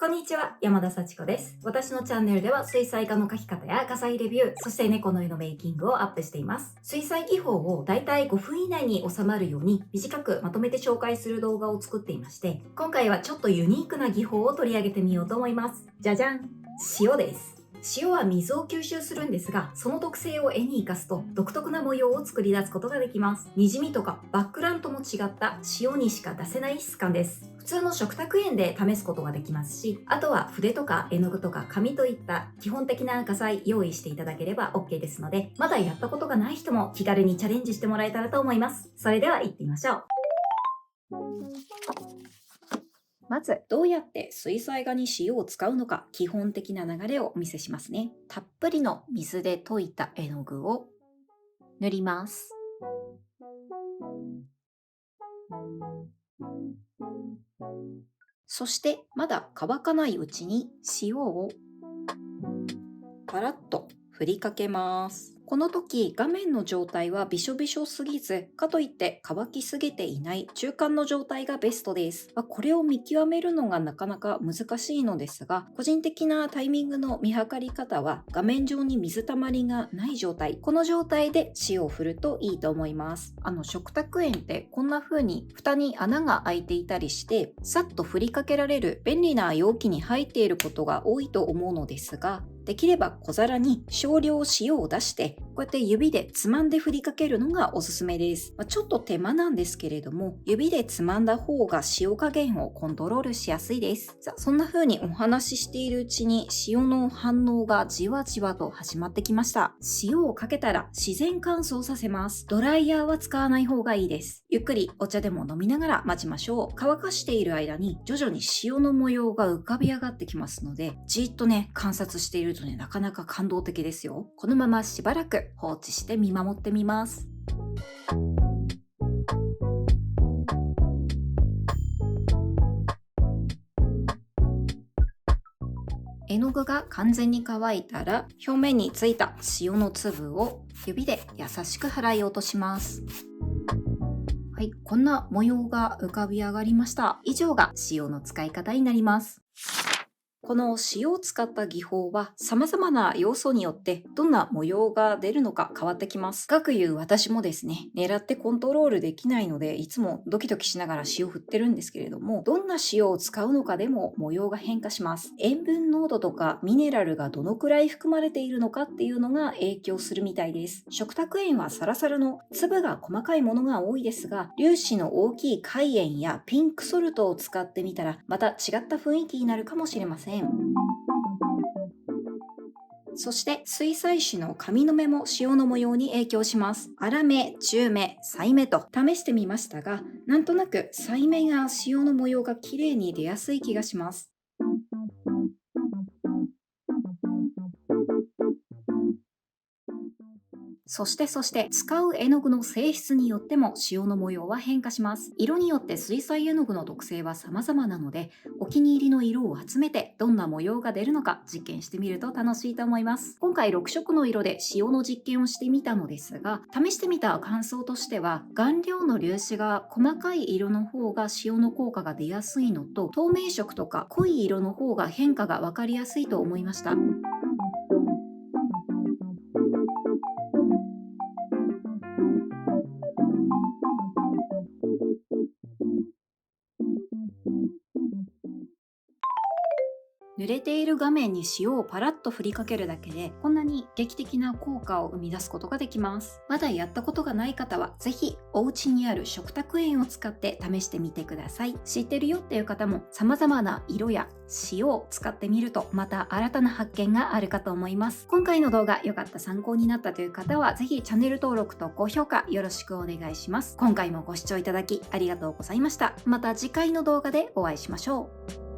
こんにちは、山田幸子です。私のチャンネルでは水彩画の描き方や画材レビュー、そして猫の絵のメイキングをアップしています。水彩技法をだいたい5分以内に収まるように短くまとめて紹介する動画を作っていまして、今回はちょっとユニークな技法を取り上げてみようと思います。じゃじゃん、塩です。塩は水を吸収するんですが、その特性を絵に活かすと独特な模様を作り出すことができます。にじみとかバックグラウンドも違った塩にしか出せない質感です。普通の食卓園で試すことができますし、あとは筆とか絵の具とか紙といった基本的な画材用意していただければ OK ですので、まだやったことがない人も気軽にチャレンジしてもらえたらと思います。それでは行ってみましょう。まず、どうやって水彩画に塩を使うのか、基本的な流れをお見せしますね。たっぷりの水で溶いた絵の具を塗ります。そして、まだ乾かないうちに塩をパラッと振りかけます。この時、画面の状態はびしょびしょすぎず、かといって乾きすぎていない中間の状態がベストです。これを見極めるのがなかなか難しいのですが、個人的なタイミングの見計り方は画面上に水たまりがない状態。この状態で塩を振るといいと思います。食卓園ってこんな風に蓋に穴が開いていたりして、さっと振りかけられる便利な容器に入っていることが多いと思うのですが、できれば小皿に少量塩を出して、こうやって指でつまんで振りかけるのがおすすめです。ちょっと手間なんですけれども、指でつまんだ方が塩加減をコントロールしやすいです。そんな風にお話ししているうちに塩の反応がじわじわと始まってきました。塩をかけたら自然乾燥させます。ドライヤーは使わない方がいいです。ゆっくりお茶でも飲みながら待ちましょう。乾かしている間に徐々に塩の模様が浮かび上がってきますので、じっとね、観察しているとね、なかなか感動的ですよ。このまましばらく放置して見守ってみます。絵の具が完全に乾いたら、表面についた塩の粒を指で優しく払い落とします。はい、こんな模様が浮かび上がりました。以上が塩の使い方になります。この塩を使った技法は様々な要素によってどんな模様が出るのか変わってきます。かくいう私もですね、狙ってコントロールできないので、いつもドキドキしながら塩振ってるんですけれども、どんな塩を使うのかでも模様が変化します。塩分濃度とかミネラルがどのくらい含まれているのかっていうのが影響するみたいです。食卓塩はサラサラの粒が細かいものが多いですが、粒子の大きい海塩やピンクソルトを使ってみたら、また違った雰囲気になるかもしれません。そして水彩紙の紙の目も塩の模様に影響します。粗め、中目、細目と試してみましたが、なんとなく細目が塩の模様が綺麗に出やすい気がします。そして使う絵の具の性質によっても塩の模様は変化します。色によって水彩絵の具の特性は様々なので、お気に入りの色を集めてどんな模様が出るのか実験してみると楽しいと思います。今回6色の色で塩の実験をしてみたのですが、試してみた感想としては、顔料の粒子が細かい色の方が塩の効果が出やすいのと、透明色とか濃い色の方が変化がわかりやすいと思いました。濡れている画面に塩をパラッと振りかけるだけで、こんなに劇的な効果を生み出すことができます。まだやったことがない方は、ぜひお家にある食卓塩を使って試してみてください。知ってるよっていう方も様々な色や塩を使ってみると、また新たな発見があるかと思います。今回の動画良かった、参考になったという方は、ぜひチャンネル登録と高評価よろしくお願いします。今回もご視聴いただきありがとうございました。また次回の動画でお会いしましょう。